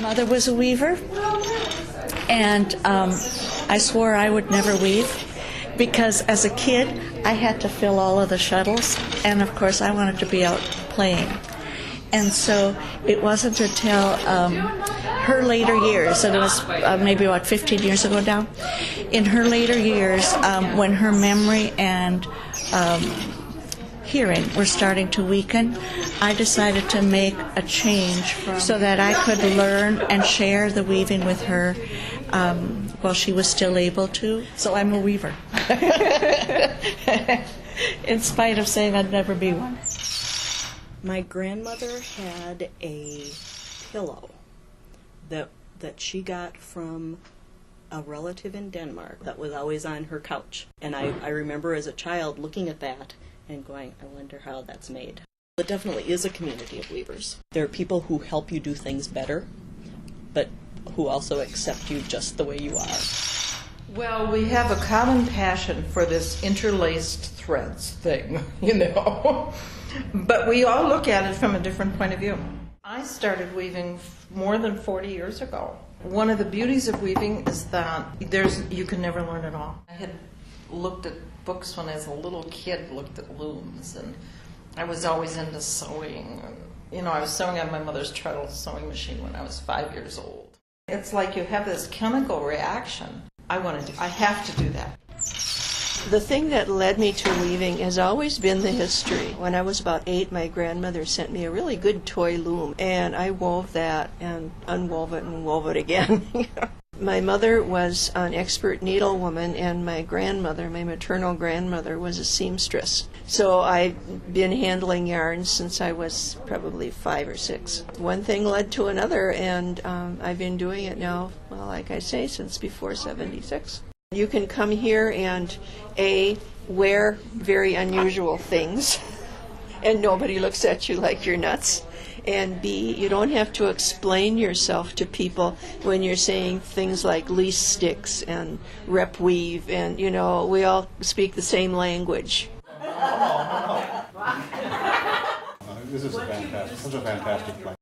Mother was a weaver, and I swore I would never weave because as a kid I had to fill all of the shuttles, and of course I wanted to be out playing. And so it wasn't until her later years, and it was maybe about 15 years ago now, in her later years when her memory and hearing were starting to weaken, I decided to make a change so that I could learn and share the weaving with her while she was still able to. So I'm a weaver, in spite of saying I'd never be one. My grandmother had a pillow that she got from a relative in Denmark that was always on her couch. And I remember as a child looking at that and going, I wonder how that's made. It definitely is a community of weavers. There are people who help you do things better, but who also accept you just the way you are. Well, we have a common passion for this interlaced threads thing, you know. But we all look at it from a different point of view. I started weaving more than 40 years ago. One of the beauties of weaving is that you can never learn it all. I had looked at books when I was a little kid, looked at looms, and I was always into sewing. You know, I was sewing on my mother's treadle sewing machine when I was 5 years old. It's like you have this chemical reaction. I have to do that. The thing that led me to weaving has always been the history. When I was about 8, my grandmother sent me a really good toy loom, and I wove that and unwove it and wove it again. My mother was an expert needlewoman, and my grandmother, my maternal grandmother, was a seamstress. So I've been handling yarns since I was probably 5 or 6. One thing led to another, and I've been doing it now, well, like I say, since before 76. You can come here and, A, wear very unusual things, and nobody looks at you like you're nuts. And B, you don't have to explain yourself to people when you're saying things like lease sticks and rep weave, and, you know, we all speak the same language. This is such a fantastic place.